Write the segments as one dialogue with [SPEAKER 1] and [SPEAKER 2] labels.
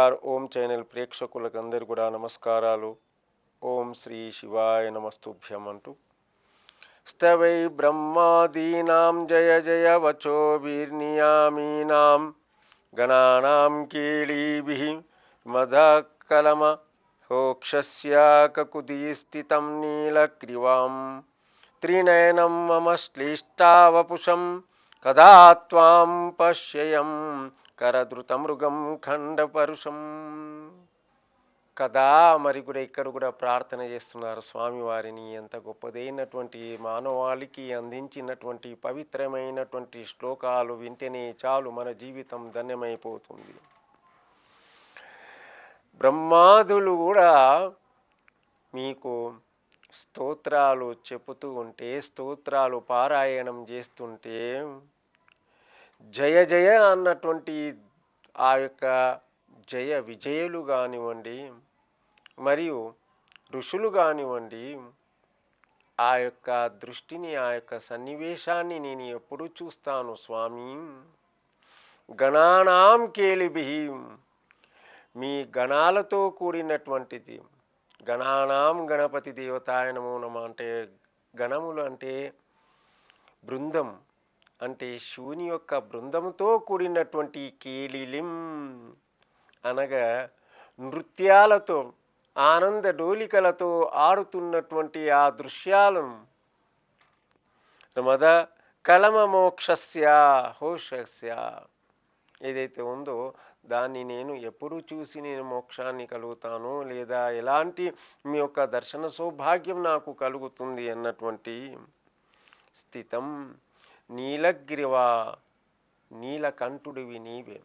[SPEAKER 1] నమస్కార్ ఓం channel ప్రేక్షకులకు అందరు కూడా నమస్కారాలు. ఓం శ్రీ శివాయ నమస్తుభ్యం అంటూ స్తవై బ్రహ్మాదీనాం జయ జయ వచో వీర్నియామీనాం గణానాం కీళీభిః మదకలమ హోక్షస్యాకకుదీ స్థితం నీలగ్రీవాం త్రినయనం మమ శ్లిష్టావపుషం కదా త్వాం పశ్యయం కరధృతమృగం ఖండపరుషం. కదా మరి కూడా ఇక్కడ కూడా ప్రార్థన చేస్తున్నారు స్వామివారిని. ఎంత గొప్పదైనటువంటి మానవాళికి అందించినటువంటి పవిత్రమైనటువంటి శ్లోకాలు వింటేనే చాలు మన జీవితం ధన్యమైపోతుంది. బ్రహ్మాదులు కూడా మీకు స్తోత్రాలు చెబుతూ ఉంటే, స్తోత్రాలు పారాయణం చేస్తుంటే జయ జయ అన్నటువంటి ఆ యొక్క జయ విజయులు కానివ్వండి, మరియు ఋషులు కానివ్వండి, ఆ యొక్క దృష్టిని, ఆ యొక్క సన్నివేశాన్ని నేను ఎప్పుడు చూస్తాను స్వామి. గణానాం కేళిభిః, మీ గణాలతో కూడినటువంటిది. గణానాం గణపతి దేవతాయ నమో నమః అంటే గణములు అంటే బృందం, అంటే శివుని యొక్క బృందంతో కూడినటువంటి కేళిలిం అనగా నృత్యాలతో, ఆనంద డోలికలతో ఆడుతున్నటువంటి ఆ దృశ్యాలను మద కలమ మోక్షస్య హోషస్య ఏదైతే ఉందో దాన్ని నేను ఎప్పుడు చూసి నేను మోక్షాన్ని కలుగుతాను, లేదా ఎలాంటి మీ యొక్క దర్శన సౌభాగ్యం నాకు కలుగుతుంది అన్నటువంటి స్థితం. నీలగ్రీవా, నీలకంఠుడివి నీవే.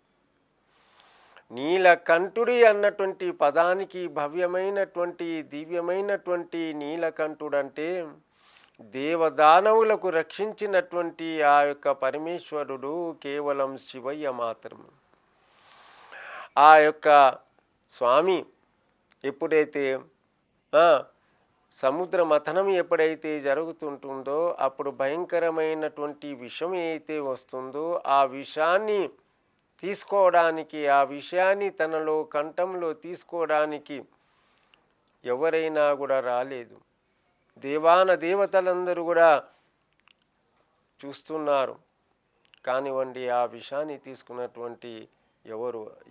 [SPEAKER 1] నీలకంఠుడి అన్నటువంటి పదానికి భవ్యమైనటువంటి దివ్యమైనటువంటి నీలకంఠుడంటే దేవదానవులకు రక్షించినటువంటి ఆ యొక్క పరమేశ్వరుడు కేవలం శివయ్య మాత్రం. ఆ యొక్క స్వామి ఎప్పుడైతే సముద్ర మథనం ఎప్పుడైతే జరుగుతుంటుందో అప్పుడు భయంకరమైనటువంటి విషం ఏదైతే వస్తుందో ఆ విషాన్ని తీసుకోవడానికి, ఆ విషయాన్ని తనలో కంఠంలో తీసుకోవడానికి ఎవరైనా కూడా రాలేదు. దేవాన దేవతలందరూ కూడా చూస్తున్నారు కానివ్వండి. ఆ విషాన్ని తీసుకున్నటువంటి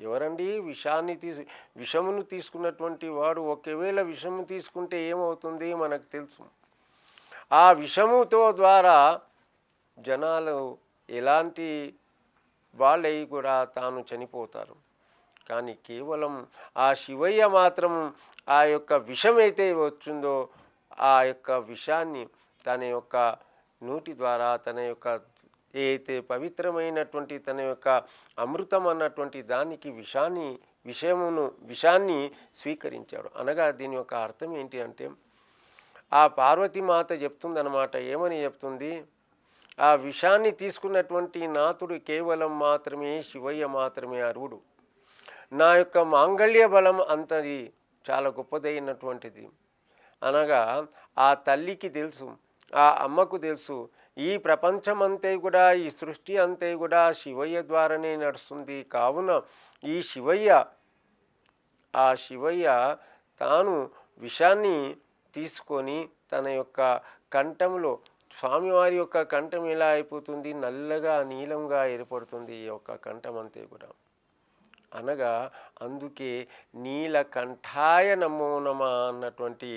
[SPEAKER 1] ఎవరండి విషమును తీసుకున్నటువంటి వాడు? ఒకవేళ విషము తీసుకుంటే ఏమవుతుంది మనకు తెలుసు. ఆ విషముతో ద్వారా జనాలు ఎలాంటి వాళ్ళై కూడా తాను చనిపోతారు. కానీ కేవలం ఆ శివయ్య మాత్రం ఆ యొక్క విషమైతే వచ్చిందో ఆ యొక్క విషాన్ని తన యొక్క నోటి ద్వారా, తన యొక్క ఏదైతే పవిత్రమైనటువంటి తన యొక్క అమృతం అన్నటువంటి దానికి విషాన్ని స్వీకరించాడు. అనగా దీని యొక్క అర్థం ఏంటి అంటే, ఆ పార్వతీమాత చెప్తుందన్నమాట. ఏమని చెప్తుంది? ఆ విషాన్ని తీసుకున్నటువంటి నాథుడు కేవలం మాత్రమే శివయ్య మాత్రమే అర్హుడు. నా యొక్క మాంగళ్య బలం అంతది చాలా గొప్పదైనటువంటిది. అనగా ఆ తల్లికి తెలుసు, ఆ అమ్మకు తెలుసు, ఈ ప్రపంచమంతే కూడా, ఈ సృష్టి అంతే కూడా శివయ్య ద్వారానే నడుస్తుంది. కావున ఈ శివయ్య తాను విషాన్ని తీసుకొని తన యొక్క కంఠంలో, స్వామివారి యొక్క కంఠం ఎలా అయిపోతుంది? నల్లగా నీలంగా ఏర్పడుతుంది ఈ యొక్క కంఠం అంతే కూడా. అనగా అందుకే నీలకంఠాయ నమో నమః అన్నటువంటి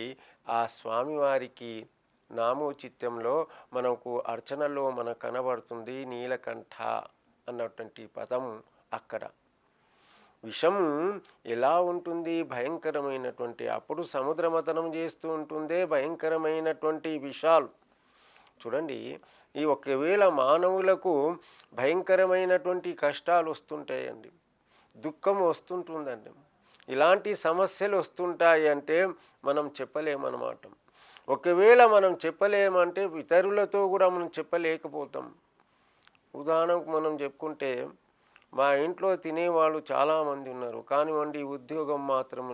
[SPEAKER 1] ఆ స్వామివారికి నామోచిత్యంలో మనకు అర్చనలో మనకు కనబడుతుంది నీలకంఠ అన్నటువంటి పదం. అక్కడ విషము ఎలా ఉంటుంది? భయంకరమైనటువంటి, అప్పుడు సముద్రమథనం చేస్తూ ఉంటుందే భయంకరమైనటువంటి విషాలు. చూడండి, ఈ ఒకవేళ మానవులకు భయంకరమైనటువంటి కష్టాలు వస్తుంటాయండి, దుఃఖం వస్తుంటుందండి, ఇలాంటి సమస్యలు వస్తుంటాయి అంటే మనం చెప్పలేమన్నమాట. ఒకవేళ మనం చెప్పలేమంటే ఇతరులతో కూడా మనం చెప్పలేకపోతాం. ఉదాహరణకు మనం చెప్పుకుంటే, మా ఇంట్లో తినేవాళ్ళు చాలామంది ఉన్నారు, కానివ్వండి ఉద్యోగం మాత్రం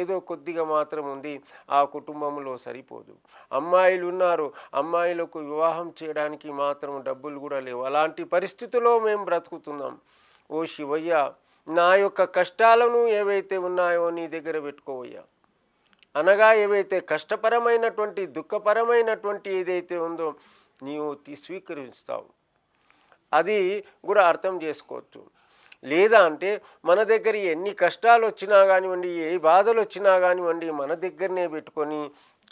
[SPEAKER 1] ఏదో కొద్దిగా మాత్రం ఉంది, ఆ కుటుంబంలో సరిపోదు. అమ్మాయిలు ఉన్నారు, అమ్మాయిలకు వివాహం చేయడానికి మాత్రం డబ్బులు కూడా లేవు. అలాంటి పరిస్థితుల్లో మేము బ్రతుకుతున్నాం. ఓ శివయ్య, నా యొక్క కష్టాలను ఏవైతే ఉన్నాయో నీ దగ్గర పెట్టుకోవయ్యా. అనగా ఏవైతే కష్టపరమైనటువంటి దుఃఖపరమైనటువంటి ఏదైతే ఉందో నీవు స్వీకరిస్తావు. అది కూడా అర్థం చేసుకోవచ్చు. లేదా అంటే మన దగ్గర ఎన్ని కష్టాలు వచ్చినా కానివ్వండి, ఏ బాధలు వచ్చినా కానివ్వండి, మన దగ్గరనే పెట్టుకొని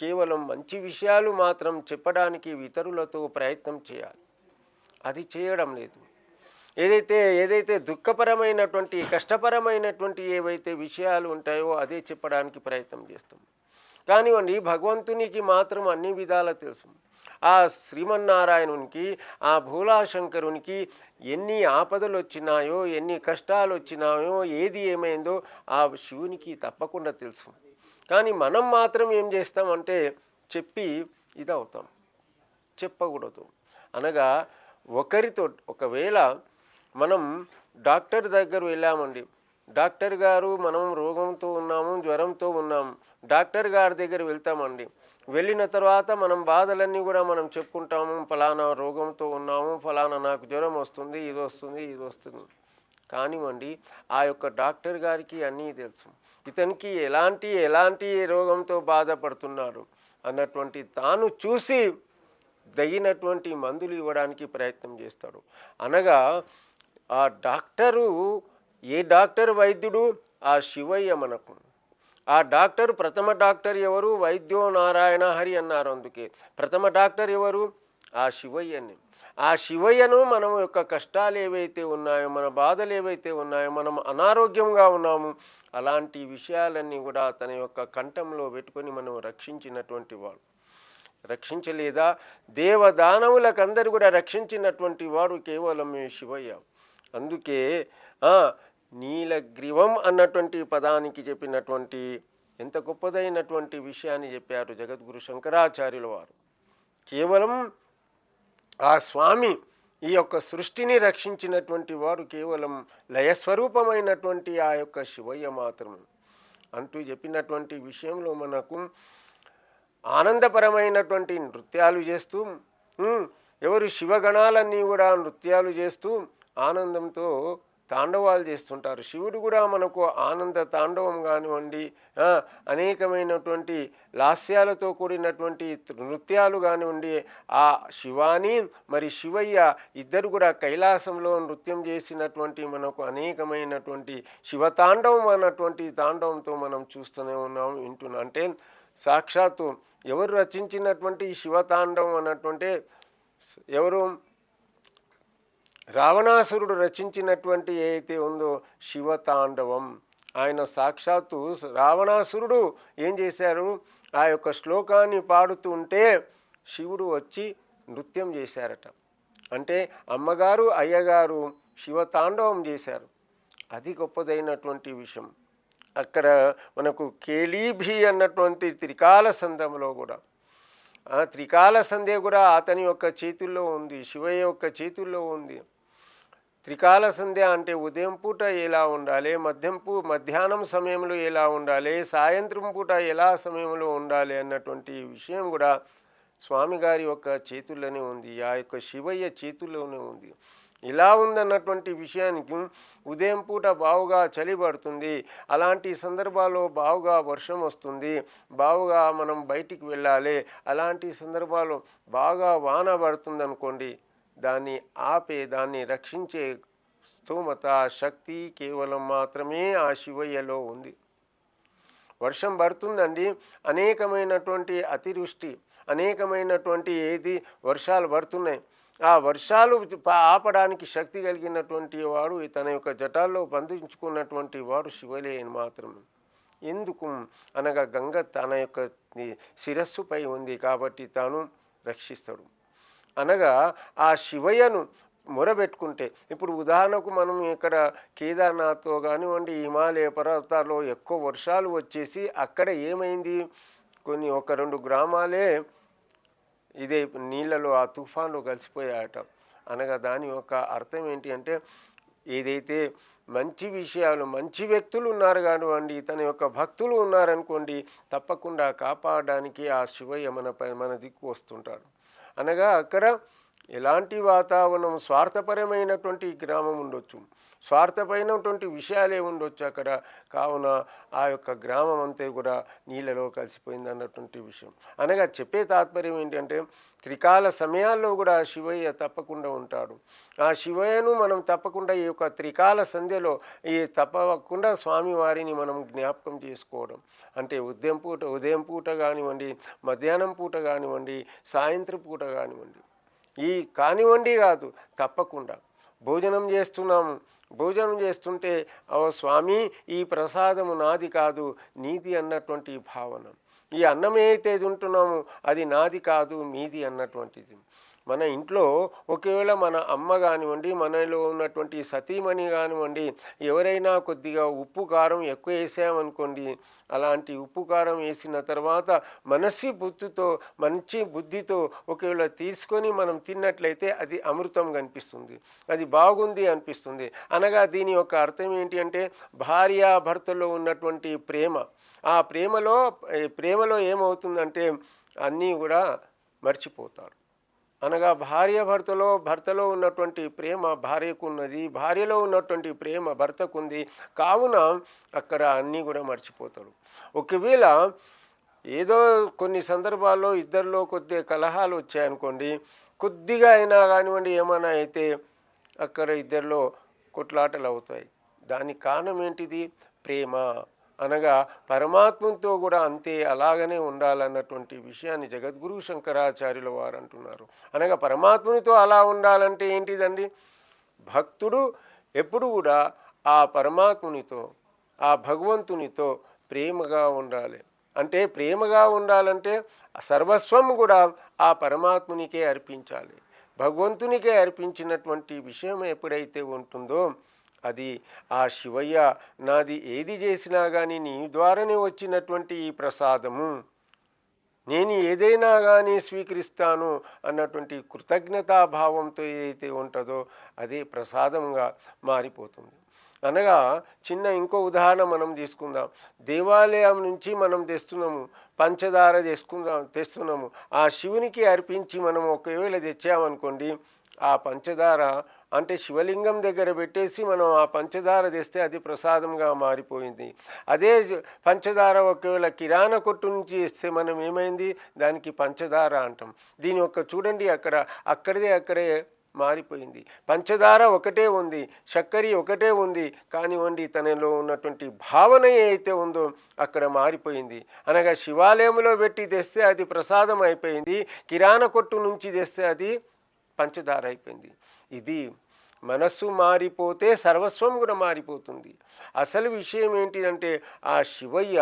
[SPEAKER 1] కేవలం మంచి విషయాలు మాత్రం చెప్పడానికి ఇతరులతో ప్రయత్నం చేయాలి. అది చేయడం లేదు. ఏదైతే దుఃఖపరమైనటువంటి కష్టపరమైనటువంటి ఏవైతే విషయాలు ఉంటాయో అదే చెప్పడానికి ప్రయత్నం చేస్తాం. కానివ్వండి, భగవంతునికి మాత్రం అన్ని విధాలా తెలుసు. ఆ శ్రీమన్నారాయణునికి, ఆ భోలాశంకరునికి ఎన్ని ఆపదలు వచ్చినాయో, ఎన్ని కష్టాలు వచ్చినాయో, ఏది ఏమైందో ఆ శివునికి తప్పకుండా తెలుసు. కానీ మనం మాత్రం ఏం చేస్తామంటే చెప్పి ఇదవుతాం. చెప్పకూడదు. అనగా ఒకవేళ మనం డాక్టర్ దగ్గర వెళ్ళామండి, డాక్టర్ గారు మనం రోగంతో ఉన్నాము, జ్వరంతో ఉన్నాము, డాక్టర్ గారి దగ్గర వెళ్తామండి. వెళ్ళిన తర్వాత మనం బాధలన్నీ కూడా మనం చెప్పుకుంటాము. ఫలానా రోగంతో ఉన్నాము, ఫలానా నాకు జ్వరం వస్తుంది, ఇది వస్తుంది. కానివ్వండి, ఆ యొక్క డాక్టర్ గారికి అన్నీ తెలుసు. ఇతనికి ఎలాంటి రోగంతో బాధపడుతున్నాడు అన్నటువంటి తాను చూసి తగినటువంటి మందులు ఇవ్వడానికి ప్రయత్నం చేస్తాడు. అనగా ఆ డాక్టరు, ఏ డాక్టర్ వైద్యుడు? ఆ శివయ్య మనకు. ఆ డాక్టర్, ప్రథమ డాక్టర్ ఎవరు? వైద్యో నారాయణ హరి అన్నారు. అందుకే ప్రథమ డాక్టర్ ఎవరు? ఆ శివయ్యని. ఆ శివయ్యను మనం యొక్క కష్టాలు ఏవైతే ఉన్నాయో, మన బాధలు ఏవైతే ఉన్నాయో, మనం అనారోగ్యంగా ఉన్నాము, అలాంటి విషయాలన్నీ కూడా తన యొక్క కంఠంలో పెట్టుకొని మనం రక్షించినటువంటి వాడు. రక్షించలేదా? దేవదానవులకందరూ కూడా రక్షించినటువంటి వాడు కేవలం శివయ్య. అందుకే నీలగ్రీవం అన్నటువంటి పదానికి చెప్పినటువంటి ఎంత గొప్పదైనటువంటి విషయాన్ని చెప్పారు జగద్గురు శంకరాచార్యుల వారు. కేవలం ఆ స్వామి ఈ యొక్క సృష్టిని రక్షించినటువంటి వాడు కేవలం లయస్వరూపమైనటువంటి ఆ యొక్క శివయ్య మాత్రమే అంటూ చెప్పినటువంటి విషయంలో మనకు ఆనందపరమైనటువంటి నృత్యాలు చేస్తూ ఎవరు శివగణాలన్నీ కూడా నృత్యాలు చేస్తూ ఆనందంతో తాండవాలు చేస్తుంటారు. శివుడు కూడా మనకు ఆనంద తాండవం కానివ్వండి, అనేకమైనటువంటి లాస్యాలతో కూడినటువంటి నృత్యాలు కానివ్వండి, ఆ శివాని మరి శివయ్య ఇద్దరు కూడా కైలాసంలో నృత్యం చేసినటువంటి మనకు అనేకమైనటువంటి శివతాండవం అన్నటువంటి తాండవంతో మనం చూస్తూనే ఉన్నాం, వింటున్నాం. అంటే సాక్షాత్తు ఎవరు రచించినటువంటి శివతాండవం అన్నటువంటి ఎవరు? రావణాసురుడు రచించినటువంటి ఏదైతే ఉందో శివతాండవం. ఆయన సాక్షాత్తు రావణాసురుడు ఏం చేశారు? ఆ యొక్క శ్లోకాన్ని పాడుతూ ఉంటే శివుడు వచ్చి నృత్యం చేశారట. అంటే అమ్మగారు అయ్యగారు శివతాండవం చేశారు. అది గొప్పదైనటువంటి విషయం. అక్కడ మనకు కేళీభి అన్నటువంటి త్రికాల సంధంలో కూడా త్రికాల సంధ్య కూడా అతని యొక్క చేతుల్లో ఉంది, శివయ్య యొక్క చేతుల్లో ఉంది. త్రికాల సంధ్య అంటే ఉదయం పూట ఎలా ఉండాలి, మధ్యాహ్నం సమయంలో ఎలా ఉండాలి, సాయంత్రం పూట ఎలా సమయంలో ఉండాలి అన్నటువంటి విషయం కూడా స్వామిగారి యొక్క చేతుల్లోనే ఉంది, ఆ యొక్క శివయ్య చేతుల్లోనే ఉంది. ఇలా ఉందన్నటువంటి విషయానికి ఉదయం పూట బావుగా చలి పడుతుంది, అలాంటి సందర్భాల్లో బావుగా వర్షం వస్తుంది, బావుగా మనం బయటికి వెళ్ళాలి, అలాంటి సందర్భాల్లో బాగా వాన పడుతుంది అనుకోండి, దాన్ని రక్షించే స్థూమత శక్తి కేవలం మాత్రమే ఆ శివయ్యలో ఉంది. వర్షం పడుతుందండి, అనేకమైనటువంటి అతివృష్టి, అనేకమైనటువంటి వర్షాలు పడుతున్నాయి. ఆ వర్షాలు ఆపడానికి శక్తి కలిగినటువంటి వాడు తన యొక్క జటాల్లో బంధించుకున్నటువంటి వాడు శివయ్య మాత్రమే. ఎందుకు అనగా గంగ తన యొక్క శిరస్సుపై ఉంది కాబట్టి తాను రక్షిస్తాడు. అనగా ఆ శివయ్యను మొరబెట్టుకుంటే, ఇప్పుడు ఉదాహరణకు మనం ఇక్కడ కేదార్నాథ్తో కానివ్వండి, హిమాలయ పర్వతాల్లో ఎక్కువ వర్షాలు వచ్చేసి అక్కడ ఏమైంది, ఒక 2 గ్రామాలే ఇదే నీళ్ళలో ఆ తుఫాన్లో కలిసిపోయాయట. అనగా దాని యొక్క అర్థం ఏంటి అంటే, ఏదైతే మంచి విషయాలు, మంచి వ్యక్తులు ఉన్నారు కానివ్వండి, తన యొక్క భక్తులు ఉన్నారనుకోండి, తప్పకుండా కాపాడడానికి ఆ శివయ్య మన దిక్కు వస్తుంటారు. అనగా అక్కడ ఎలాంటి వాతావరణం, స్వార్థపరమైనటువంటి గ్రామం ఉండొచ్చు, స్వార్థపైనటువంటి విషయాలే ఉండొచ్చు అక్కడ. కావున ఆ యొక్క గ్రామం అంతా కూడా నీళ్ళలో కలిసిపోయింది అన్నటువంటి విషయం. అనగా చెప్పే తాత్పర్యం ఏంటంటే త్రికాల సమయాల్లో కూడా శివయ్య తప్పకుండా ఉంటాడు. ఆ శివయ్యను మనం తప్పకుండా ఈ యొక్క త్రికాల సంధ్యలో ఈ తప్పకుండా స్వామివారిని మనం జ్ఞాపకం చేసుకోవడం అంటే ఉదయం పూట కానివ్వండి, మధ్యాహ్నం పూట కానివ్వండి, సాయంత్రం పూట కానివ్వండి, ఈ కానివ్వండి కాదు తప్పకుండా భోజనం చేస్తున్నాము, భోజనం చేస్తుంటే ఓ స్వామి ఈ ప్రసాదము నాది కాదు నీది అన్నటువంటి భావన. ఈ అన్నం ఏదైతే ఉంటున్నామో అది నాది కాదు మీది అన్నటువంటిది. మన ఇంట్లో ఒకవేళ మన అమ్మ కానివ్వండి, మనలో ఉన్నటువంటి సతీమణి కానివ్వండి, ఎవరైనా కొద్దిగా ఉప్పు కారం ఎక్కువ వేసామనుకోండి, అలాంటి ఉప్పు కారం వేసిన తర్వాత మంచి బుద్ధితో ఒకవేళ తీసుకొని మనం తిన్నట్లయితే అది అమృతం కనిపిస్తుంది, అది బాగుంది అనిపిస్తుంది. అనగా దీని యొక్క అర్థం ఏంటి అంటే భార్యాభర్తలో ఉన్నటువంటి ప్రేమ, ఆ ప్రేమలో ఏమవుతుందంటే అన్నీ కూడా మర్చిపోతారు. అనగా భర్తలో ఉన్నటువంటి ప్రేమ భార్యకు ఉన్నది, భార్యలో ఉన్నటువంటి ప్రేమ భర్తకు ఉంది. కావున అక్కడ అన్నీ కూడా మర్చిపోతారు. ఒకవేళ ఏదో కొన్ని సందర్భాల్లో ఇద్దరిలో కొద్దిగా కలహాలు వచ్చాయనుకోండి, కొద్దిగా అయినా కానివ్వండి ఏమైనా అయితే అక్కడ ఇద్దరిలో కొట్లాటలు అవుతాయి. దానికి కారణం ఏంటిది? ప్రేమ. అనగా పరమాత్మతో కూడా అంతే అలాగనే ఉండాలన్నటువంటి విషయాన్ని జగద్గురు శంకరాచార్యుల వారు అంటున్నారు. అనగా పరమాత్మునితో అలా ఉండాలంటే ఏంటిదండి? భక్తుడు ఎప్పుడు కూడా ఆ పరమాత్మునితో, ఆ భగవంతునితో ప్రేమగా ఉండాలి. అంటే ప్రేమగా ఉండాలంటే సర్వస్వం కూడా ఆ పరమాత్మునికే అర్పించాలి. భగవంతునికే అర్పించినటువంటి విషయం ఎప్పుడైతే ఉంటుందో అది ఆ శివయ్య నాది ఏది చేసినా కానీ నీ ద్వారానే వచ్చినటువంటి ఈ ప్రసాదము, నేను ఏదైనా కానీ స్వీకరిస్తాను అన్నటువంటి కృతజ్ఞతాభావంతో ఏదైతే ఉంటుందో అదే ప్రసాదంగా మారిపోతుంది. అనగా ఇంకో ఉదాహరణ మనం తీసుకుందాం. దేవాలయం నుంచి మనం పంచదార తెస్తున్నాము, ఆ శివునికి అర్పించి మనం ఒకవేళ తెచ్చామనుకోండి, ఆ పంచదార అంటే శివలింగం దగ్గర పెట్టేసి మనం ఆ పంచదార తెస్తే అది ప్రసాదంగా మారిపోయింది. అదే పంచదార ఒకవేళ కిరాణా కొట్టు నుంచి ఇస్తే మనం ఏమైంది? దానికి పంచదార అంటాం. దీని చూడండి అక్కడే మారిపోయింది. పంచదార ఒకటే ఉంది, చక్కెర ఒకటే ఉంది, కానివ్వండి తనలో ఉన్నటువంటి భావన ఏదైతే ఉందో అక్కడ మారిపోయింది. అనగా శివాలయంలో పెట్టి తెస్తే అది ప్రసాదం అయిపోయింది, కిరాణా కొట్టు నుంచి తెస్తే అది పంచదార అయిపోయింది. ఇది మనస్సు మారిపోతే సర్వస్వం కూడా మారిపోతుంది. అసలు విషయం ఏంటిదంటే ఆ శివయ్య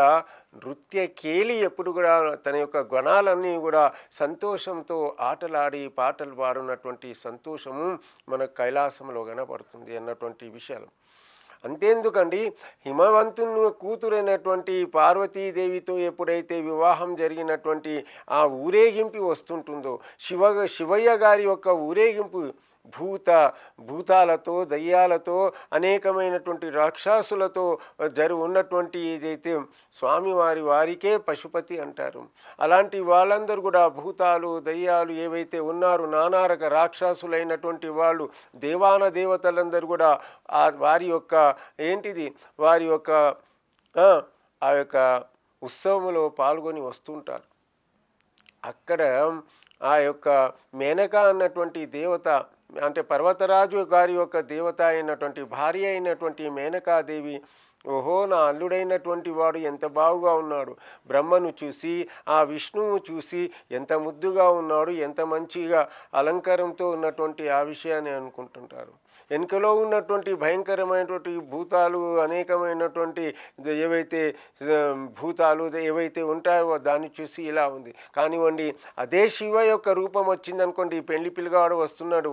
[SPEAKER 1] నృత్య కేలి ఎప్పుడు కూడా తన యొక్క గుణాలన్నీ కూడా సంతోషంతో ఆటలాడి పాటలు పాడినటువంటి సంతోషము మన కైలాసంలో కనపడుతుంది అన్నటువంటి విషయాలు. అంతేందుకండి, హిమవంతుని కూతురైనటువంటి పార్వతీదేవితో ఎప్పుడైతే వివాహం జరిగినటువంటి ఆ ఊరేగింపు వస్తుంటుందో, శివయ్య గారి యొక్క ఊరేగింపు భూతాలతో, దయ్యాలతో, అనేకమైనటువంటి రాక్షసులతో ఉన్నటువంటి ఏదైతే వారికే పశుపతి అంటారు. అలాంటి వాళ్ళందరూ కూడా భూతాలు, దయ్యాలు ఏవైతే ఉన్నారో నానారక రాక్షసులైనటువంటి వాళ్ళు, దేవతలందరూ కూడా వారి యొక్క ఆ యొక్క ఉత్సవంలో పాల్గొని వస్తుంటారు. అక్కడ ఆ యొక్క మేనక అన్నటువంటి దేవత అంటే పర్వతరాజు గారి యొక్క దేవత అయినటువంటి భార్య అయినటువంటి మేనకాదేవి, ఓహో నా అల్లుడైనటువంటి వాడు ఎంత బాగుగా ఉన్నాడు, బ్రహ్మను చూసి ఆ విష్ణువు చూసి ఎంత ముద్దుగా ఉన్నాడు, ఎంత మంచిగా అలంకారంతో ఉన్నటువంటి ఆ విషయాన్ని అనుకుంటుంటారు. వెనుకలో ఉన్నటువంటి భయంకరమైనటువంటి భూతాలు, అనేకమైనటువంటి భూతాలు ఏవైతే ఉంటాయో దాన్ని చూసి ఇలా ఉంది. కానివ్వండి అదే శివ యొక్క రూపం వచ్చిందనుకోండి, పెళ్లి పిల్లగాడు వస్తున్నాడు,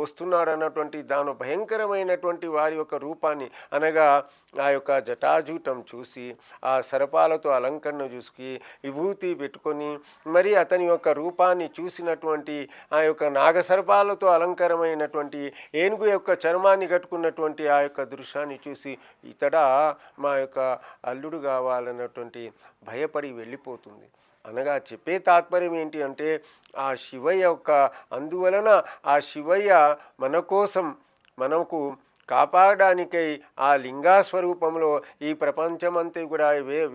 [SPEAKER 1] వస్తున్నాడు అన్నటువంటి దాని భయంకరమైనటువంటి వారి యొక్క రూపాన్ని అనగా ఆ యొక్క జటాజూటం చూసి, ఆ సర్పాలతో అలంకరణ చూసి, విభూతి పెట్టుకొని, మరి అతని యొక్క రూపాన్ని చూసినటువంటి ఆ యొక్క నాగసర్పాలతో అలంకరమైనటువంటి ఏనుగు యొక్క చర్మాన్ని కట్టుకున్నటువంటి ఆ యొక్క దృశ్యాన్ని చూసి ఇతడా మా యొక్క అల్లుడు కావాలన్నటువంటి భయపడి వెళ్ళిపోతుంది. అనగా చెప్పే తాత్పర్యం ఏంటి అంటే ఆ శివయ్య యొక్క అందువలన ఆ శివయ్య మన కోసం మనకు కాపాడడానికై ఆ లింగా స్వరూపంలో ఈ ప్రపంచమంతా కూడా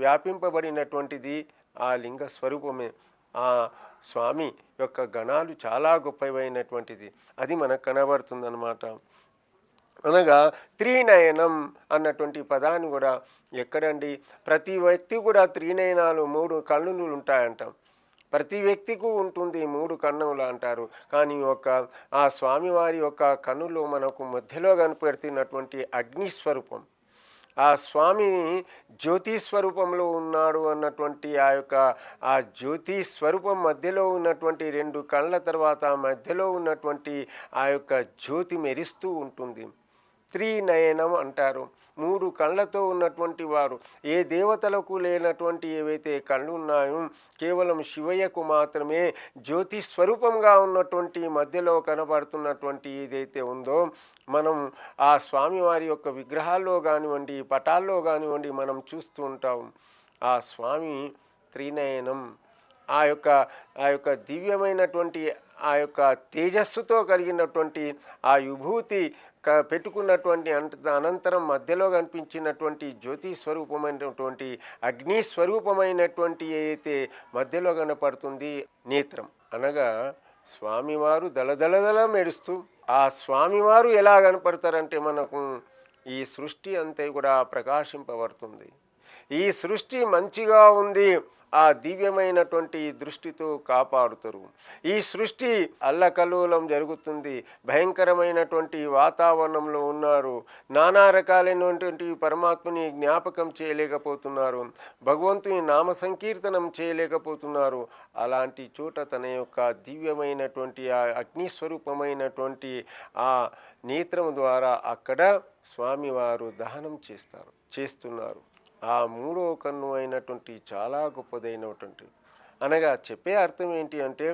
[SPEAKER 1] వ్యాపింపబడినటువంటిది ఆ లింగ స్వరూపమే. ఆ స్వామి యొక్క గణాలు చాలా గొప్పవైనటువంటిది అది మనకు కనబడుతుందన్నమాట. అనగా త్రినయనం అన్నటువంటి పదాన్ని కూడా ఎక్కడండి, ప్రతి వ్యక్తి కూడా త్రినయనాలు 3 కన్నులు ఉంటాయంటాం. ప్రతి వ్యక్తికి ఉంటుంది 3 కన్నులు అంటారు. కానీ ఆ స్వామివారి యొక్క కన్నులో మనకు మధ్యలో కనపడుతున్నటువంటి అగ్నిస్వరూపం, ఆ స్వామి జ్యోతి స్వరూపంలో ఉన్నాడు అన్నటువంటి ఆ జ్యోతి స్వరూపం మధ్యలో ఉన్నటువంటి 2 కళ్ళ తర్వాత మధ్యలో ఉన్నటువంటి ఆ యొక్క జ్యోతి మెరుస్తూ ఉంటుంది. త్రినయనం అంటారు. 3 కళ్ళతో ఉన్నటువంటి వారు, ఏ దేవతలకు లేనటువంటి ఏవైతే కళ్ళు ఉన్నాయో కేవలం శివయ్యకు మాత్రమే జ్యోతి స్వరూపంగా ఉన్నటువంటి మధ్యలో కనబడుతున్నటువంటి ఏదైతే ఉందో, మనం ఆ స్వామివారి యొక్క విగ్రహాల్లో కానివ్వండి, పటాల్లో కానివ్వండి మనం చూస్తూ ఉంటాం. ఆ స్వామి త్రినయనం, ఆ యొక్క దివ్యమైనటువంటి ఆ యొక్క తేజస్సుతో కలిగినటువంటి ఆ విభూతి పెట్టుకున్నటువంటి అనంతరం మధ్యలో కనిపించినటువంటి జ్యోతి స్వరూపమైనటువంటి అగ్ని స్వరూపమైనటువంటి ఏదైతే మధ్యలో కనపడుతుంది నేత్రం, అనగా స్వామివారు దళదళదళ మెరుస్తూ, ఆ స్వామివారు ఎలా కనపడతారంటే మనకు ఈ సృష్టి అంతా కూడా ప్రకాశింపబడుతుంది. ఈ సృష్టి మంచిగా ఉంది, ఆ దివ్యమైనటువంటి దృష్టితో కాపాడుతారు. ఈ సృష్టి అల్లకల్లోలం జరుగుతుంది, భయంకరమైనటువంటి వాతావరణంలో ఉన్నారు, నానా రకాలైనటువంటి పరమాత్మని జ్ఞాపకం చేయలేకపోతున్నారు, భగవంతుని నామ సంకీర్తనం చేయలేకపోతున్నారు. అలాంటి చోట తన యొక్క దివ్యమైనటువంటి ఆ అగ్నిస్వరూపమైనటువంటి ఆ నేత్రం ద్వారా అక్కడ స్వామివారు దహనం చేస్తున్నారు. ఆ 3వ కన్ను అయినటువంటి చాలా గొప్పదైనటువంటి, అనగా చెప్పే అర్థం ఏంటి అంటే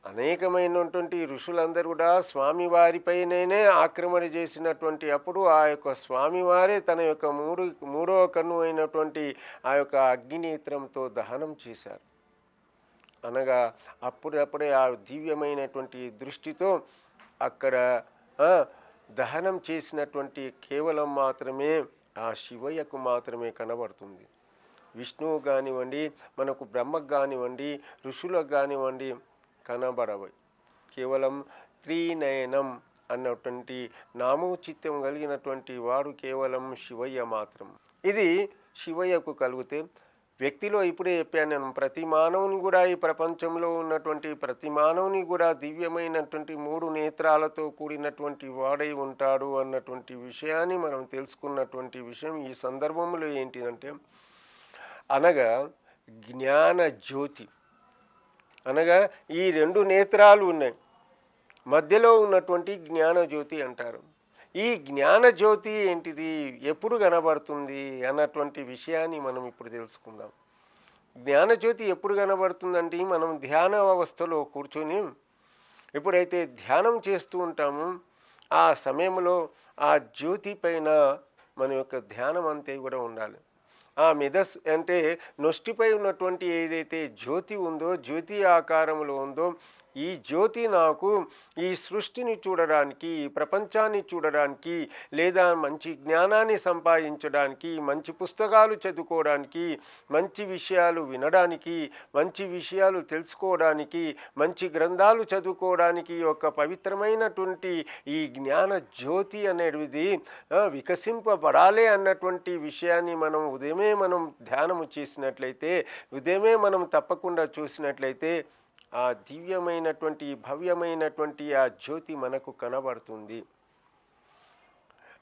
[SPEAKER 1] అనేకమైనటువంటి ఋషులందరూ కూడా స్వామివారిపైనే ఆక్రమణ చేసినటువంటి అప్పుడు ఆ యొక్క స్వామివారే తన యొక్క 3వ కన్ను అయినటువంటి ఆ యొక్క అగ్నినేత్రంతో దహనం చేశారు. అనగా అప్పుడప్పుడే ఆ దివ్యమైనటువంటి దృష్టితో అక్కడ దహనం చేసినటువంటి కేవలం మాత్రమే ఆ శివయ్యకు మాత్రమే కనబడుతుంది. విష్ణువు కానివ్వండి, మనకు బ్రహ్మకు కానివ్వండి, ఋషులకు కానివ్వండి కనబడవు. కేవలం త్రినయనం అన్నటువంటి నామోచిత్యం కలిగినటువంటి వాడు కేవలం శివయ్య మాత్రం. ఇది శివయ్యకు కలిగితే వ్యక్తిలో ఇప్పుడే చెప్పాను నేను, ప్రతి మానవుని కూడా ఈ ప్రపంచంలో ఉన్నటువంటి ప్రతి మానవుని కూడా దివ్యమైనటువంటి 3 నేత్రాలతో కూడినటువంటి వాడై ఉంటాడు అన్నటువంటి విషయాన్ని మనం తెలుసుకున్నటువంటి విషయం ఈ సందర్భంలో ఏంటిదంటే, అనగా జ్ఞాన జ్యోతి, అనగా ఈ 2 నేత్రాలు ఉన్నాయి, మధ్యలో ఉన్నటువంటి జ్ఞానజ్యోతి అంటారు. ఈ జ్ఞానజ్యోతి ఏంటిది, ఎప్పుడు కనబడుతుంది అన్నటువంటి విషయాన్ని మనం ఇప్పుడు తెలుసుకుందాం. జ్ఞానజ్యోతి ఎప్పుడు కనబడుతుందంటే, మనం ధ్యాన అవస్థలో కూర్చొని ఎప్పుడైతే ధ్యానం చేస్తూ ఉంటామో ఆ సమయంలో ఆ జ్యోతి పైన మన యొక్క ధ్యానం అంతే కూడా ఉండాలి. ఆ మెదస్ అంటే నొష్టిపై ఉన్నటువంటి ఏదైతే జ్యోతి ఉందో, జ్యోతి ఆకారంలో ఉందో, ఈ జ్యోతి నాకు ఈ సృష్టిని చూడడానికి, ఈ ప్రపంచాన్ని చూడడానికి, లేదా మంచి జ్ఞానాన్ని సంపాదించడానికి, మంచి పుస్తకాలు చదువుకోవడానికి, మంచి విషయాలు వినడానికి, మంచి విషయాలు తెలుసుకోవడానికి, మంచి గ్రంథాలు చదువుకోవడానికి ఒక పవిత్రమైనటువంటి ఈ జ్ఞాన జ్యోతి అనేది వికసింపబడాలి అన్నటువంటి విషయాన్ని మనం ధ్యానము చేసినట్లయితే, ఉదయమే మనం తప్పకుండా చూసినట్లయితే ఆ దివ్యమైనటువంటి భవ్యమైనటువంటి ఆ జ్యోతి మనకు కనబడుతుంది.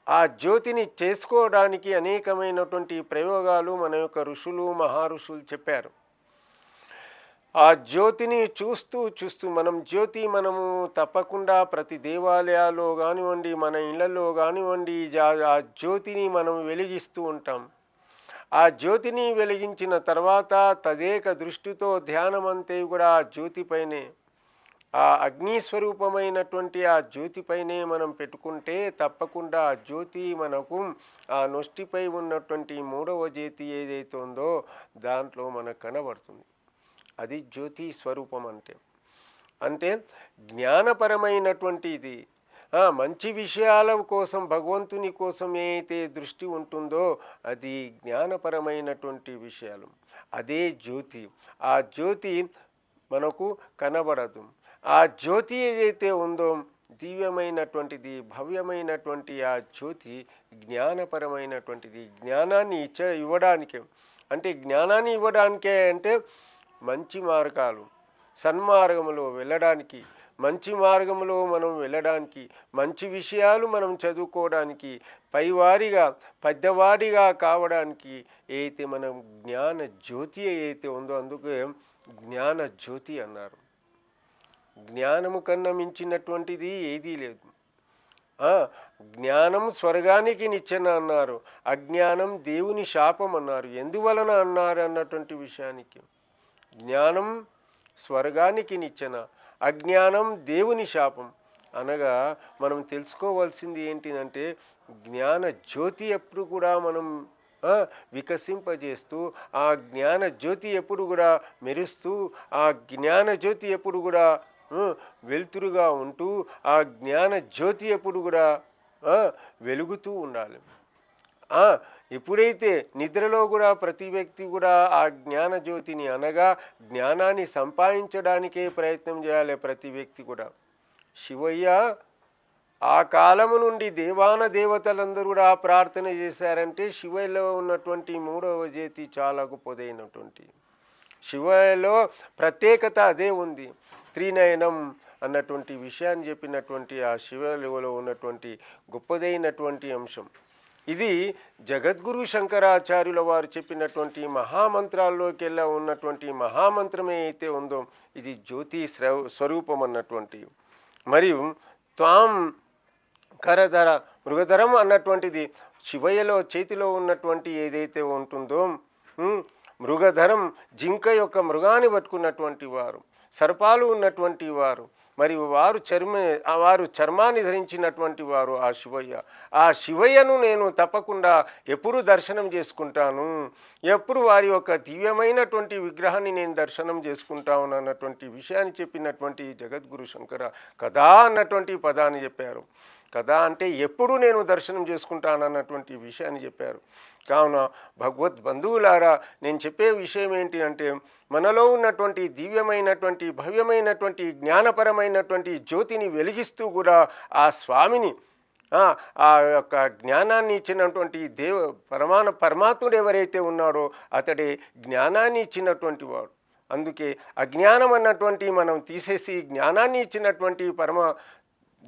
[SPEAKER 1] ఆ జ్యోతిని చేసుకోవడానికి అనేకమైనటువంటి ప్రయోగాలు మన యొక్క ఋషులు మహారుషులు చెప్పారు. ఆ జ్యోతిని చూస్తూ మనము తప్పకుండా ప్రతి దేవాలయాల్లో కానివ్వండి, మన ఇళ్లలో కానివ్వండి, ఆ జ్యోతిని మనం వెలిగిస్తూ ఉంటాం. ఆ జ్యోతిని వెలిగించిన తర్వాత తదేక దృష్టితో ధ్యానమంతే కూడా ఆ జ్యోతిపైనే, ఆ అగ్ని స్వరూపమైనటువంటి ఆ జ్యోతిపైనే మనం పెట్టుకుంటే తప్పకుండా ఆ జ్యోతి మనకు ఆ నొష్టిపై ఉన్నటువంటి మూడవ జ్యోతి ఏదైతే ఉందో దాంట్లో మనకు కనబడుతుంది. అది జ్యోతి స్వరూపం అంటే. అంటే జ్ఞానపరమైనటువంటిది. మంచి విషయాల కోసం, భగవంతుని కోసం ఏదైతే దృష్టి ఉంటుందో అది జ్ఞానపరమైనటువంటి విషయాలు. అదే జ్యోతి. ఆ జ్యోతి మనకు కనబడదు. ఆ జ్యోతి ఏదైతే ఉందో దివ్యమైనటువంటిది, భవ్యమైనటువంటి ఆ జ్యోతి జ్ఞానపరమైనటువంటిది. జ్ఞానాన్ని ఇవ్వడానికే. అంటే జ్ఞానాన్ని ఇవ్వడానికే అంటే మంచి మార్గాలు, సన్మార్గంలో వెళ్ళడానికి, మంచి మార్గంలో మనం వెళ్ళడానికి, మంచి విషయాలు మనం చదువుకోవడానికి, పైవారిగా పెద్దవారిగా కావడానికి ఏదైతే మనం జ్ఞాన జ్యోతి ఏదైతే ఉందో అందుకే జ్ఞాన జ్యోతి అన్నారు. జ్ఞానము కన్నా మించినటువంటిది ఏదీ లేదు. జ్ఞానం స్వర్గానికి నిచ్చెన అన్నారు, అజ్ఞానం దేవుని శాపం అన్నారు. ఎందువలన అన్నారు అన్నటువంటి విషయానికి, జ్ఞానం స్వర్గానికి నిచ్చెన, అజ్ఞానం దేవుని శాపం అనగా మనం తెలుసుకోవాల్సింది ఏంటిదంటే జ్ఞాన జ్యోతి ఎప్పుడు కూడా మనం వికసింపజేస్తూ, ఆ జ్ఞాన జ్యోతి ఎప్పుడు కూడా మెరుస్తూ, ఆ జ్ఞాన జ్యోతి ఎప్పుడు కూడా వెలుతురుగా ఉంటూ, ఆ జ్ఞాన జ్యోతి ఎప్పుడు కూడా వెలుగుతూ ఉండాలి. ఎప్పుడైతే నిద్రలో కూడా ప్రతి వ్యక్తి కూడా ఆ జ్ఞాన జ్యోతిని అనగా జ్ఞానాన్ని సంపాదించడానికే ప్రయత్నం చేయాలి ప్రతి వ్యక్తి కూడా. శివయ్య ఆ కాలము నుండి దేవాన దేవతలందరూ కూడా ప్రార్థన చేశారంటే శివయ్యలో ఉన్నటువంటి మూడవ జ్యోతి చాలా గొప్పదైనటువంటి. శివయ్యలో ప్రత్యేకత అదే ఉంది. త్రినయనం అన్నటువంటి విషయాన్ని చెప్పినటువంటి ఆ శివలో ఉన్నటువంటి గొప్పదైనటువంటి అంశం ఇది. జగద్గురు శంకరాచార్యుల వారు చెప్పినటువంటి మహామంత్రాల్లోకి వెళ్ళా ఉన్నటువంటి మహామంత్రమే అయితే ఉందో ఇది జ్యోతి స్వరూపం అన్నటువంటి. మరియు త్వాం కరధర మృగధరం అన్నటువంటిది శివయ్యలో చేతిలో ఉన్నటువంటి ఏదైతే ఉంటుందో మృగధరం, జింక యొక్క మృగాన్ని పట్టుకున్నటువంటి వారు, సర్పాలు ఉన్నటువంటి వారు, మరియు వారు చర్మాన్ని ధరించినటువంటి వారు ఆ శివయ్య. ఆ శివయ్యను నేను తప్పకుండా ఎప్పుడు దర్శనం చేసుకుంటాను, ఎప్పుడు వారి యొక్క దివ్యమైనటువంటి విగ్రహాన్ని నేను దర్శనం చేసుకుంటాను అన్నటువంటి విషయాన్ని చెప్పినటువంటి జగద్గురు శంకర కదా అన్నటువంటి పదాన్ని చెప్పారు. కదా అంటే ఎప్పుడు నేను దర్శనం చేసుకుంటానన్నటువంటి విషయాన్ని చెప్పారు. కావున భగవద్ బంధువులారా, నేను చెప్పే విషయం ఏంటి అంటే మనలో ఉన్నటువంటి దివ్యమైనటువంటి భవ్యమైనటువంటి జ్ఞానపరమైనటువంటి జ్యోతిని వెలిగిస్తూ కూడా ఆ స్వామిని ఆ యొక్క జ్ఞానాన్ని ఇచ్చినటువంటి పరమాత్ముడు ఎవరైతే ఉన్నాడో అతడే జ్ఞానాన్ని ఇచ్చినటువంటి వాడు. అందుకే అజ్ఞానం అన్నటువంటి మనం తీసేసి జ్ఞానాన్ని ఇచ్చినటువంటి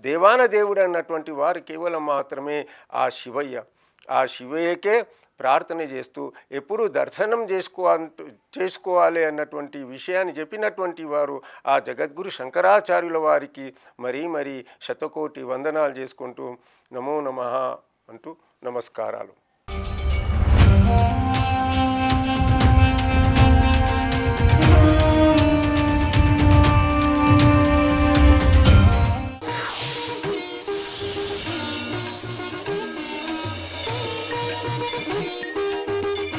[SPEAKER 1] దేవాన దేవుడు అన్నటువంటి వారు కేవలం మాత్రమే ఆ శివయ్య. ఆ శివయ్యకే ప్రార్థన చేస్తూ ఎప్పుడు దర్శనం చేసుకోవాలి అన్నటువంటి విషయాన్ని చెప్పినటువంటి వారు ఆ జగద్గురు శంకరాచార్యుల వారికి మరీ శతకోటి వందనాలు చేసుకుంటూ నమో నమః అంటూ నమస్కారాలు.